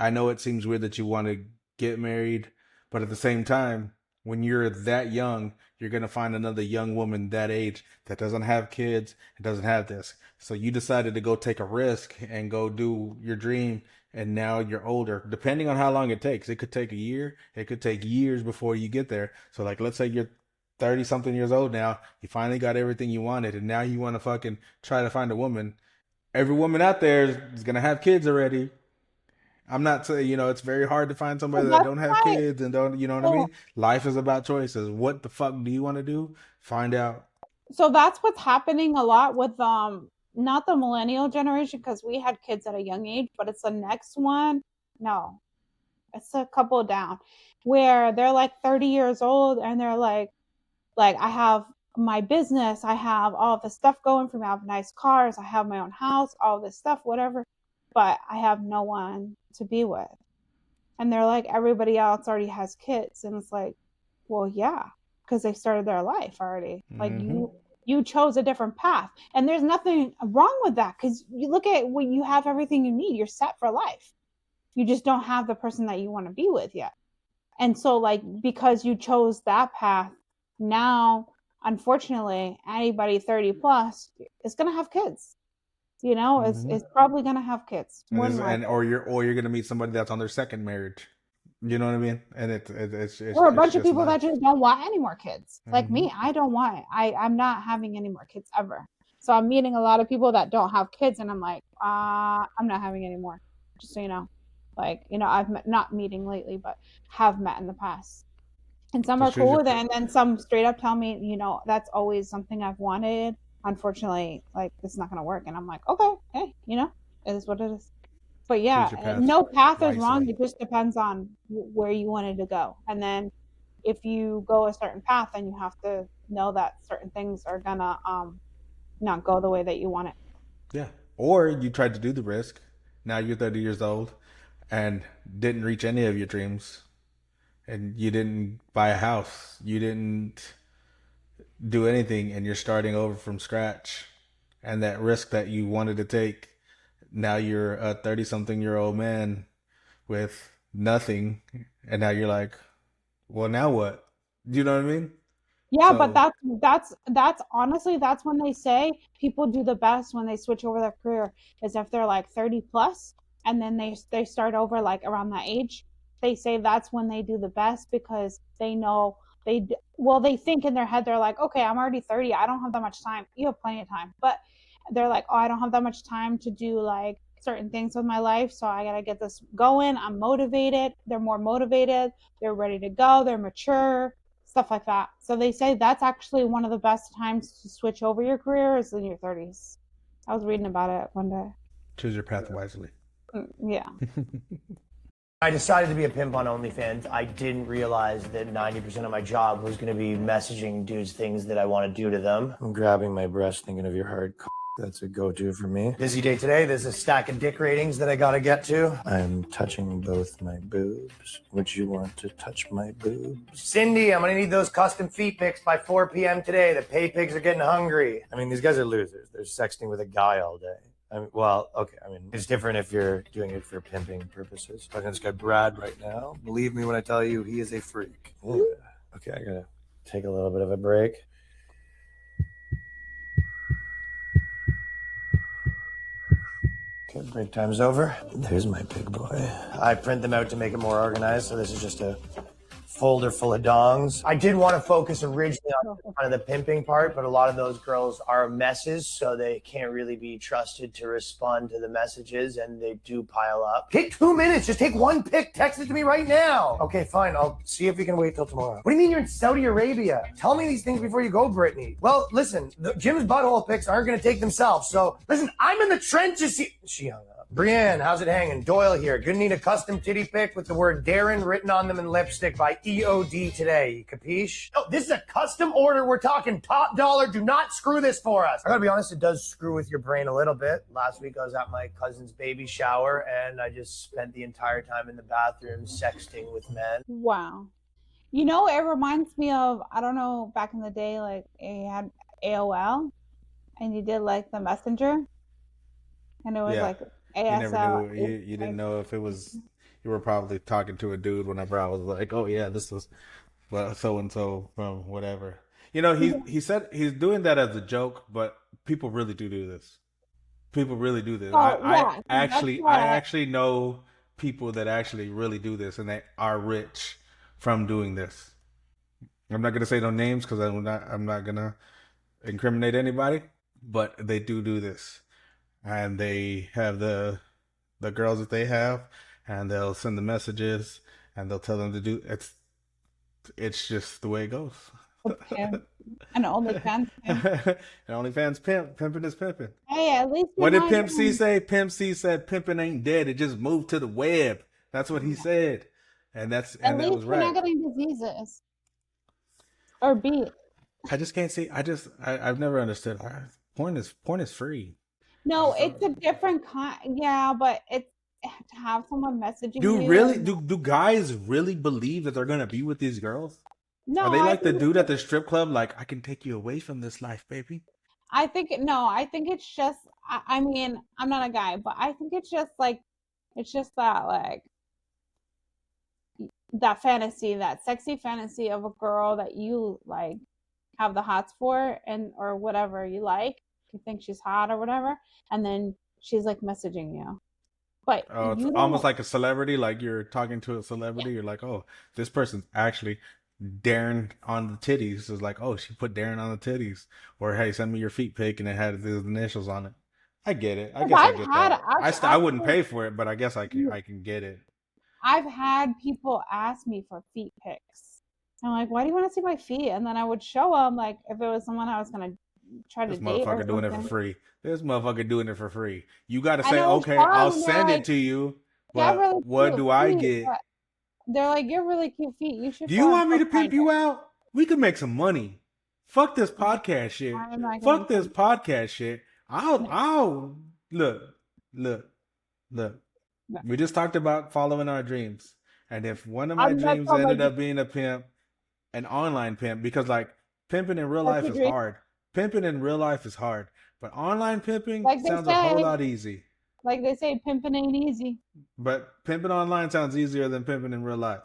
I know it seems weird that you want to get married, but at the same time, when you're that young, you're going to find another young woman that age that doesn't have kids and doesn't have this. So you decided to go take a risk and go do your dream. And now you're older, depending on how long it takes. It could take a year. It could take years before you get there. So, like, let's say you're 30 something years old now. You finally got everything you wanted. And now you want to fucking try to find a woman. Every woman out there is going to have kids already. I'm not saying, it's very hard to find So somebody that that's don't have why. kids and don't, you know what I So, mean? Life is about choices. What the fuck do you want to do? Find out. so that's what's happening a lot with not the millennial generation because we had kids at a young age, but it's the next one. No, it's a couple down where they're like 30 years old and they're like I have my business, I have all this stuff going for me, I have nice cars, I have my own house, all this stuff, whatever, but I have no one to be with. And they're like, everybody else already has kids. And it's like, well, yeah, because they started their life already. Like Mm-hmm. you chose a different path. And there's nothing wrong with that because you look at when you have everything you need, you're set for life. You just don't have the person that you want to be with yet. And so, like, because you chose that path, now, unfortunately, anybody 30 plus is going to have kids. Mm-hmm. Is probably going to have kids, more than likely. Or you're gonna meet somebody that's on their second marriage. You know what I mean? And Or a it's bunch of just people that life. just don't want any more kids. Like Mm-hmm. me, I don't want it. I'm not having any more kids ever. So I'm meeting a lot of people that don't have kids, and I'm like, I'm not having any more. Just so you know, like I've met, not meeting lately, but have met in the past, and some are Just choose cool your with it, and then some straight up tell me, that's always something I've wanted. Unfortunately, like this is not gonna work, and I'm like, okay, hey, it is what it is. But choose yeah, your path no path is wrong. wisely. It just depends on where you wanted to go. And then if you go a certain path, then you have to know that certain things are gonna not go the way that you want it. Yeah. Or you tried to do the risk. Now you're 30 years old and didn't reach any of your dreams. And you didn't buy a house. You didn't do anything, and you're starting over from scratch. And that risk that you wanted to take, now you're a 30 something year old man with nothing. And now you're like, well, now what? Do you know what I mean? Yeah, but So, that's honestly that's when they say people do the best when they switch over their career is if they're like 30 plus and then they start over like around that age. They say that's when they do the best because they know they think in their head they're like, okay, I'm already 30, I don't have that much time. You have plenty of time, but they're like, oh, I don't have that much time to do like certain things with my life, so I gotta get this going. I'm motivated. They're more motivated. They're ready to go. They're mature, stuff like that. So they say that's actually one of the best times to switch over your career is in your 30s. I was reading about it one day. choose your path wisely. Yeah. I decided to be a pimp on OnlyFans. I didn't realize that 90% of my job was going to be messaging dudes things that I want to do to them. I'm grabbing my breast thinking of your hard c***. That's a go-to for me. Busy day today. There's a stack of dick ratings that I got to get to. I'm touching both my boobs. Would you want to touch my boobs? Cindy, I'm going to need those custom feet pics by 4 p.m. today. The pay pigs are getting hungry. I mean, these guys are losers. They're sexting with a guy all day. Well, okay. I mean, it's different if you're doing it for pimping purposes. Talking to this guy Brad right now. Believe me when I tell you, he is a freak. Yeah. Okay, I gotta take a little bit of a break. Okay, break time's over. There's my big boy. I print them out to make it more organized, so this is just a folder full of dongs. I did want to focus originally on kind of the pimping part, but a lot of those girls are messes, so they can't really be trusted to respond to the messages, and they do pile up. Take 2 minutes. Just take one pic. Text it to me right now. Okay, fine. I'll see if we can wait till tomorrow. What do you mean you're in Saudi Arabia? Tell me these things before you go, Brittany. Well, listen, Jim's butthole pics aren't going to take themselves, so listen, I'm in the trenches. She hung up. Brienne, how's it hanging? Doyle here. Gonna need a custom titty pic with the word Darren written on them in lipstick by EOD today. Capiche? No, this is a custom order. We're talking top dollar. Do not screw this for us. I gotta be honest, it does screw with your brain a little bit. Last week I was at my cousin's baby shower and I just spent the entire time in the bathroom sexting with men. Wow. You know, it reminds me of, I don't know, back in the day, like you had AOL and you did like the messenger and it was like ASL. You didn't know if it was, you were probably talking to a dude whenever I was like, oh yeah, this was so and so from whatever. You know, he said he's doing that as a joke, but people really do this. People really do this. I actually know people that actually really do this, and they are rich from doing this. I'm not gonna say no names because I'm not gonna incriminate anybody, but they do this. And they have the girls that they have, and they'll send the messages, and they'll tell them to do it's just the way it goes. Yeah. And OnlyFans pimp. And OnlyFans pimp. Pimping is pimping. Hey, at least what did Pimp C say? Pimp C said pimping ain't dead. It just moved to the web. That's what he said. And that was right. We're not getting diseases. Or beat. I just can't see. I've never understood. Porn is free. No, it's a different kind. Yeah, but it's to have someone messaging you. Do guys really believe that they're gonna be with these girls? No. Are they like the dude at the strip club? Like, I can take you away from this life, baby. I think it's just. I mean, I'm not a guy, but I think it's just that like that fantasy, that sexy fantasy of a girl that you like have the hots for or whatever you like. You think she's hot or whatever, and then she's like messaging you. But it's almost like a celebrity, like you're talking to a celebrity. Yeah. You're like, oh, this person's actually Darren on the titties. It's like, oh, she put Darren on the titties, or hey, send me your feet pic, and it had his initials on it. I get it. I guess I get that. I wouldn't pay for it, but I guess I can get it. I've had people ask me for feet pics. I'm like, why do you want to see my feet? And then I would show them, like, if it was someone I was gonna try to date. This motherfucker doing it for free. This motherfucker doing it for free. You got to say, okay, I'll send it to you, but really what do I get? They're like, you're really cute feet. You should. Do you want me to pimp you out? We could make some money. Fuck this podcast shit. Fuck this podcast shit. I'll look. We just talked about following our dreams, and if one of my dreams ended up being a pimp, an online pimp, because like pimping in real life is hard. Pimping in real life is hard, but online pimping sounds a whole lot easy. Like they say, pimping ain't easy. But pimping online sounds easier than pimping in real life.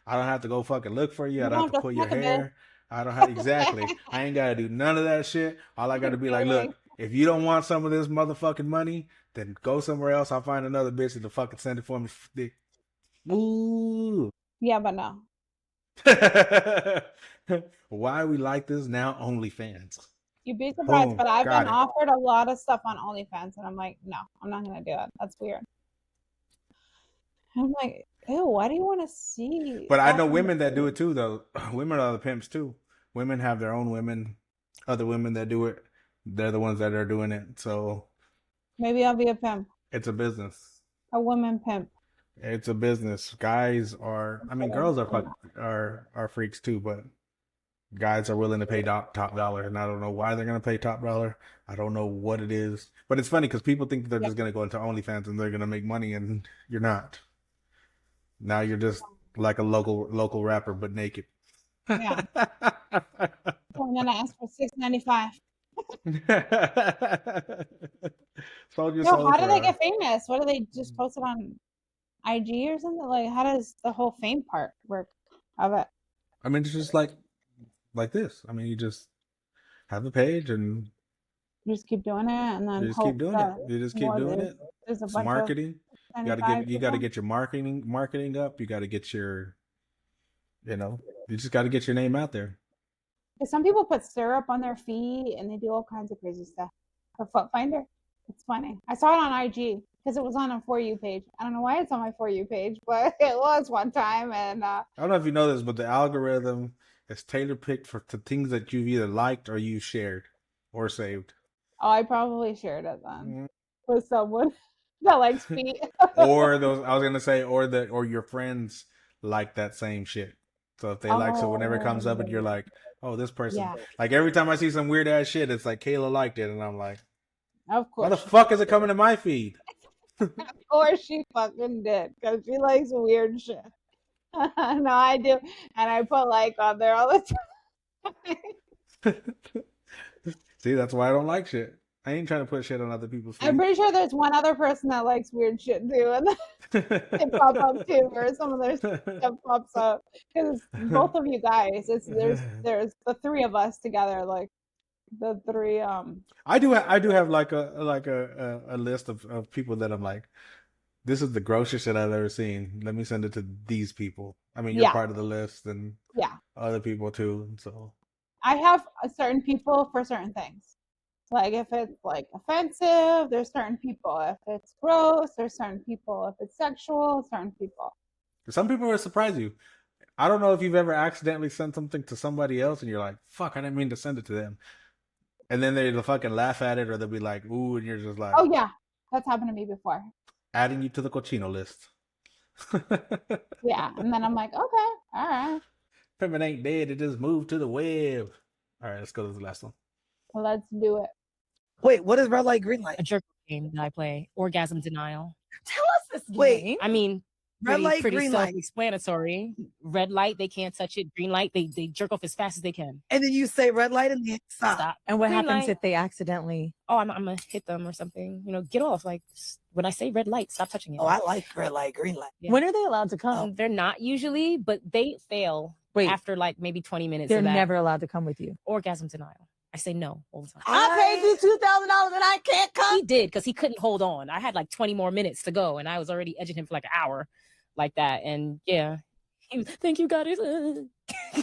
I don't have to go fucking look for you. I don't have to pull your hair. I don't have exactly. I ain't gotta do none of that shit. All I gotta be like, look, if you don't want some of this motherfucking money, then go somewhere else. I'll find another bitch to fucking send it for me. Ooh. Yeah, but no. Why we like this now? OnlyFans. You'd be surprised, but I've been offered a lot of stuff on OnlyFans, and I'm like, no, I'm not gonna do it. That's weird. I'm like, ew, why do you want to see? But I know women that do it too, though. Women are the pimps too. Women have their own women, other women that do it. They're the ones that are doing it. So maybe I'll be a pimp. It's a business. A woman pimp. It's a business. Guys are, I mean, girls are freaks too, but guys are willing to pay top dollar, and I don't know why they're gonna pay top dollar. I don't know what it is, but it's funny because people think they're just gonna go into OnlyFans and they're gonna make money, and you're not. Now you're just like a local rapper, but naked. Yeah. So I'm gonna ask for $6.95. Sold your No, soul how do for they get famous? What do they just post it on IG or something? Like, how does the whole fame part work of it? I mean, it's just like this. I mean, you just have a page and You just keep doing it, and then you just keep doing it. You just keep doing it. There's a It's bunch marketing. of You 75 you gotta people. get your marketing up. You gotta get your, you just gotta get your name out there. 'Cause some people put syrup on their feet and they do all kinds of crazy stuff for foot finder. It's funny. I saw it on IG because it was on a For You page. I don't know why it's on my For You page, but it was one time. And I don't know if you know this, but the algorithm is tailor picked to things that you've either liked or you shared or saved. oh, I probably shared it then Mhm. with someone that likes feet. Or those, I was gonna say, or your friends like that same shit. So if they like, so whenever it comes up and you're like, oh, this person, Yeah. like every time I see some weird ass shit, it's like Kayla liked it, and I'm like, Of why the course. fuck is it coming to my feed? Of course she fucking did because she likes weird shit. No, I do. And I put like on there all the time. See, that's why I don't like shit. I ain't trying to put shit on other people's feet. I'm pretty sure there's one other person that likes weird shit too, and they pop up too, or some of their stuff pops up. Because both of you guys, there's the three of us together, like the three. I do have like a list of people that I'm like, this is the grossest shit I've ever seen. Let me send it to these people. I mean, you're Yeah. part of the list, and Yeah, other people too. So I have certain people for certain things. Like if it's like offensive, there's certain people. If it's gross, there's certain people. If it's sexual, certain people. some people will surprise you. I don't know if you've ever accidentally sent something to somebody else, and you're like, fuck, I didn't mean to send it to them. And then they'll fucking laugh at it, or they'll be like, ooh, and you're just like, Oh yeah, that's happened to me before. adding you to the cochino list. Yeah, and then I'm like, okay, all right, Pimpin' ain't dead, it just moved to the web. All right, let's go to the last one. let's do it. Wait, what is red light, green light? A jerk game that I play, orgasm denial. Tell us this game. I mean, Red light, pretty green light. self-explanatory. Red light, they can't touch it. Green light, they jerk off as fast as they can. And then you say red light and then stop. And what Green happens light. if they accidentally? Oh, I'm gonna hit them or something. Get off. Like when I say red light, stop touching it. Oh, I like red light, green light. Yeah. When are they allowed to come? They're not usually, but they fail Wait, after like maybe 20 minutes. they're of that. never allowed to come with you. Orgasm denial. I say no all the time. I paid you $2,000 and I can't come. He did because he couldn't hold on. I had like 20 more minutes to go, and I was already edging him for like an hour, like that. And yeah, he was, thank you, God.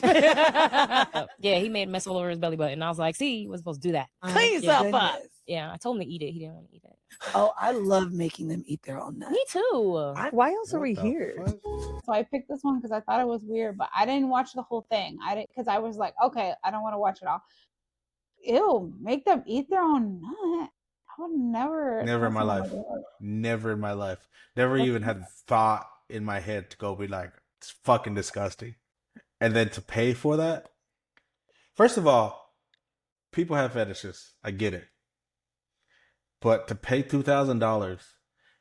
Yeah, he made a mess all over his belly button. I was like, see, you wasn't supposed to do that. Clean yourself up. Yeah, I told him to eat it. He didn't want to eat it. Oh, I love making them eat their own nuts. Me too. Why else are What we the here? fuck? So I picked this one because I thought it was weird, but I didn't watch the whole thing. I didn't because I was like, okay, I don't want to watch it all. Ew, make them eat their own nut. I would never. Never in my tell life. someone to do it. Never in my life. Never even had thought in my head to go be like, it's fucking disgusting. And then to pay for that? First of all, people have fetishes. I get it. But to pay $2,000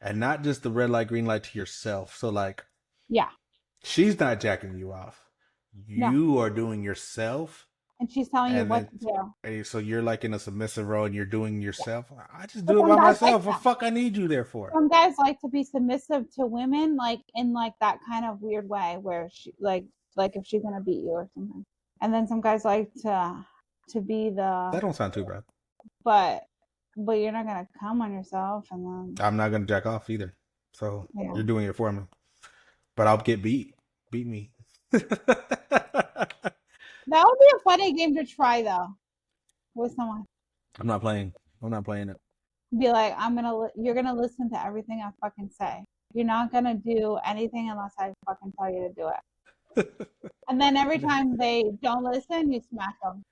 and not just the red light, green light to yourself. So like, Yeah, she's not jacking you off. You are doing yourself. and she's telling you And what then- to do. Hey, so you're like in a submissive role and you're doing yourself. I just But do it by some guys like myself. What that. fuck I need you there for? Some guys like to be submissive to women, like in like that kind of weird way, where she like if she's gonna beat you or something. And then some guys like to be That the don't sound too bad. but you're not gonna come on yourself, and then I'm not gonna jack off either. So Yeah. you're doing it for me. But I'll get beat. Beat me. that would be a funny game to try though, with someone. I'm not playing. I'm not playing it. Be like, you're gonna listen to everything I fucking say. You're not gonna do anything unless I fucking tell you to do it. And then every time they don't listen, you smack them.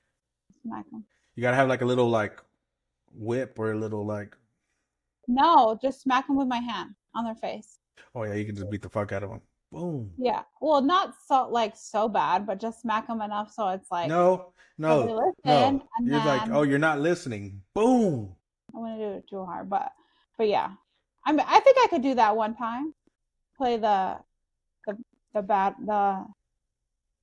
Smack them. You gotta have like a little like whip or a little like. No, just smack them with my hand. on their face. Oh yeah, you can just beat the fuck out of them. Boom. Yeah. Well, not so bad, but just smack them enough so it's like No, so they no, listen, no. and You're like, then oh, you're not listening. Boom. I'm gonna do it too hard, but yeah. I think I could do that one time. Play the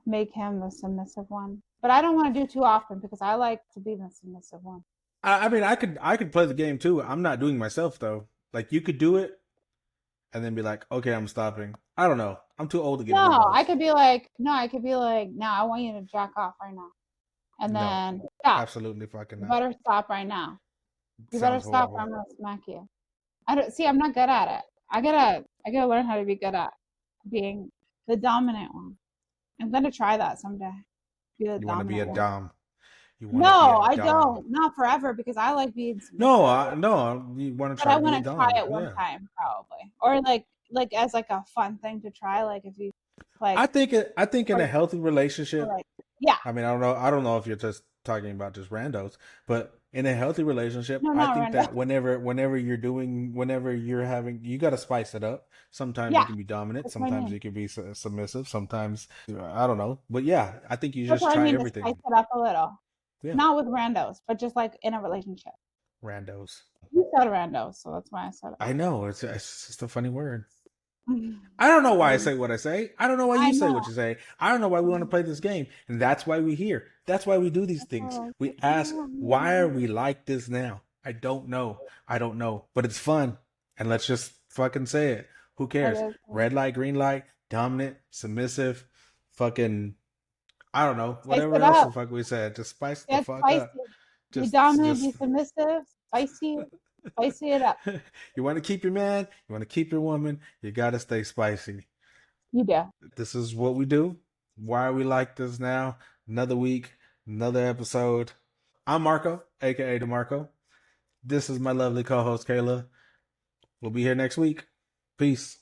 make him the submissive one. But I don't want to do too often because I like to be the submissive one. I mean, I could play the game too. I'm not doing myself though. Like you could do it, and then be like, okay, I'm stopping. I don't know. I'm too old to get. No, I could be like, no, I want you to jack off right now, and No, then stop. absolutely fucking You not. better stop right now. You Sounds better stop, or I'm gonna smack you. I don't see. I'm not good at it. I gotta learn how to be good at being the dominant one. I'm gonna try that someday. Be the You want to be a dominant one. dom. You No, wanna be a I dom. don't. Not forever because I like being submissive. No. You want to But try I to be a want to dom. try it one Yeah. time probably, or like as like a fun thing to try. Like if you like, I think in a healthy relationship. like yeah. I mean, I don't know if you're just talking about just randos, but in a healthy relationship, No, I not think randos. that whenever you're having, you got to spice it up. Sometimes Yeah, you can be dominant, that's what I sometimes mean. you can be submissive, sometimes I don't know, but yeah, I think you That's just what I try mean to everything. spice it up a little. Yeah. Not with randos, but just like in a relationship. Randos. You said randos, so that's why I said it. I know it's just a funny word. I don't know why I say what I say. I don't know why you say what you say. I don't know why we want to play this game. And that's why we're here. That's why we do these things. We ask, why are we like this now? I don't know. But it's fun. And let's just fucking say it. Who cares? Red light, green light, dominant, submissive, fucking, I don't know. Whatever else the fuck we said. Just spice the fuck up. Be dominant, be submissive, spicy it up. You want to keep your man, you want to keep your woman, you got to stay spicy. You do. This is what we do. Why are we like this now? Another week, another episode. I'm Marco, aka DeMarco. This is my lovely co-host Kayla. We'll be here next week. Peace.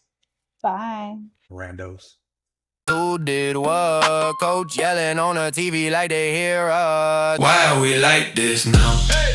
Bye. Randos. Who did what? Coach yelling on the TV like they hear us. Why are we like this now?